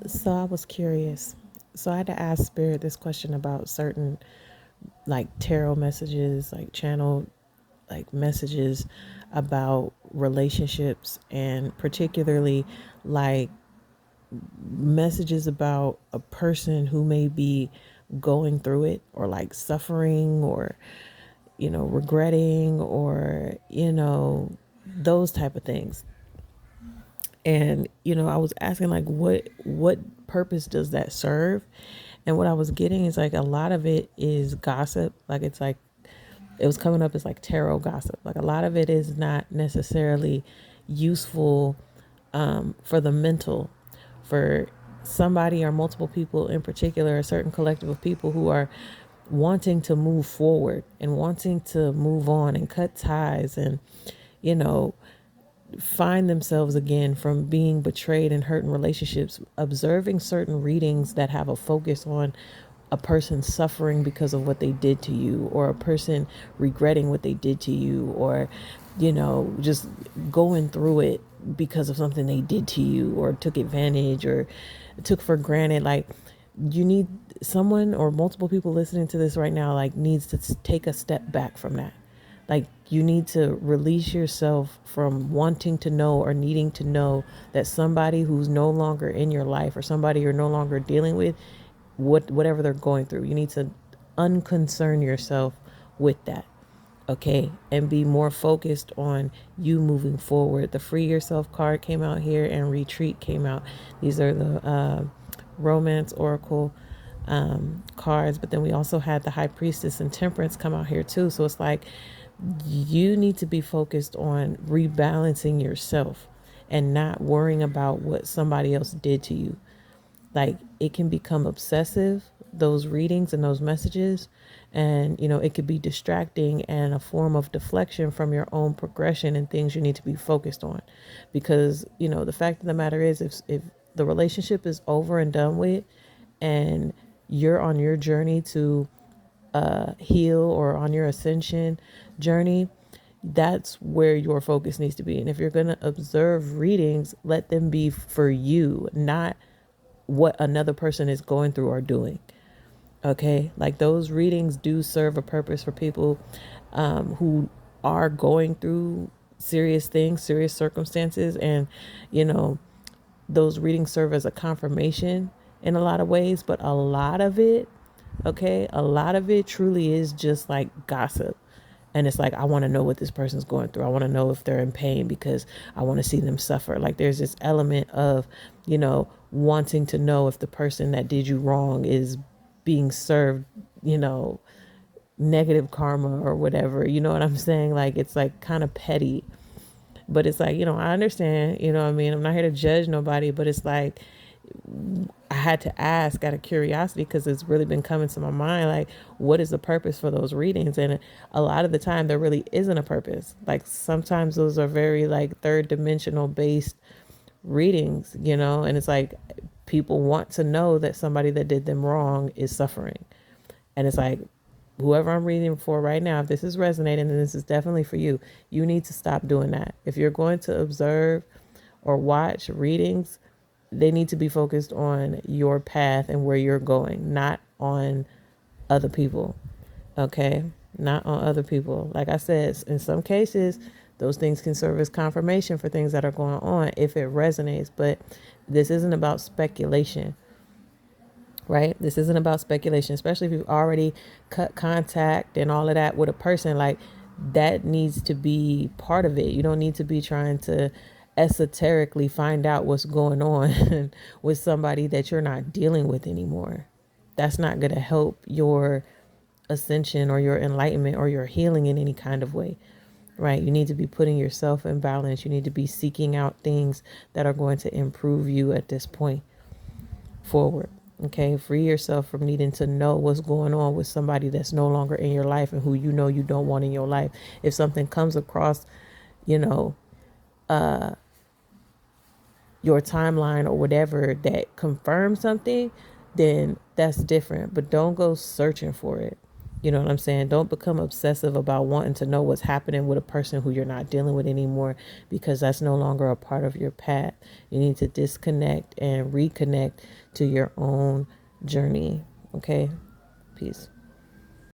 So I was curious. So I had to ask Spirit this question about certain like tarot messages, like channel like messages about relationships, and particularly like messages about a person who may be going through it, or like suffering, or regretting, or those type of things. And I was asking like what purpose does that serve? And what I was getting is like a lot of it is gossip. Like it's like it was coming up as like tarot gossip. Like a lot of it is not necessarily useful for the mental, for somebody or multiple people in particular, a certain collective of people who are wanting to move forward and wanting to move on and cut ties, and you know find themselves again from being betrayed and hurt in relationships. Observing certain readings that have a focus on a person suffering because of what they did to you, or a person regretting what they did to you, or just going through it because of something they did to you, or took advantage, or took for granted. Like, you need someone or multiple people listening to this right now, like, needs to take a step back from that. Like, you need to release yourself from wanting to know or needing to know that somebody who's no longer in your life, or somebody you're no longer dealing with, whatever they're going through, you need to unconcern yourself with that. Okay, and be more focused on you moving forward. The free yourself card came out here, and retreat came out. These are the romance oracle cards, but then we also had the high priestess and temperance come out here too. So it's like you need to be focused on rebalancing yourself and not worrying about what somebody else did to you. Like, it can become obsessive, those readings and those messages, and it could be distracting and a form of deflection from your own progression and things you need to be focused on. Because the fact of the matter is, if the relationship is over and done with, and you're on your journey to heal, or on your ascension journey, that's where your focus needs to be. And if you're going to observe readings, let them be for you, not what another person is going through or doing. Okay, like, those readings do serve a purpose for people who are going through serious things, serious circumstances, and you know those readings serve as a confirmation in a lot of ways. But a lot of it, okay, a lot of it truly is just like gossip. And it's like, I want to know what this person's going through. I want to know if they're in pain because I want to see them suffer. Like, there's this element of, wanting to know if the person that did you wrong is being served, you know, negative karma or whatever. You know what I'm saying? Like, it's like kind of petty. But it's like, I understand, what I mean? I'm not here to judge nobody, but it's like, I had to ask out of curiosity, because it's really been coming to my mind, like, what is the purpose for those readings? And a lot of the time there really isn't a purpose. Like, sometimes those are very like third dimensional based readings, and it's like people want to know that somebody that did them wrong is suffering. And it's like, whoever I'm reading for right now, if this is resonating, then this is definitely for you. You need to stop doing that. If you're going to observe or watch readings, they need to be focused on your path and where you're going, not on other people. Okay? Not on other people. Like I said, in some cases, those things can serve as confirmation for things that are going on if it resonates. But this isn't about speculation, right? This isn't about speculation, especially if you've already cut contact and all of that with a person. Like, that needs to be part of it. You don't need to be trying to esoterically find out what's going on with somebody that you're not dealing with anymore. That's not going to help your ascension or your enlightenment or your healing in any kind of way, right? You need to be putting yourself in balance. You need to be seeking out things that are going to improve you at this point forward. Okay, free yourself from needing to know what's going on with somebody that's no longer in your life and who you don't want in your life. If something comes across, you know, your timeline or whatever that confirms something, then that's different. But don't go searching for it. You know what I'm saying? Don't become obsessive about wanting to know what's happening with a person who you're not dealing with anymore, because that's no longer a part of your path. You need to disconnect and reconnect to your own journey. Okay? Peace.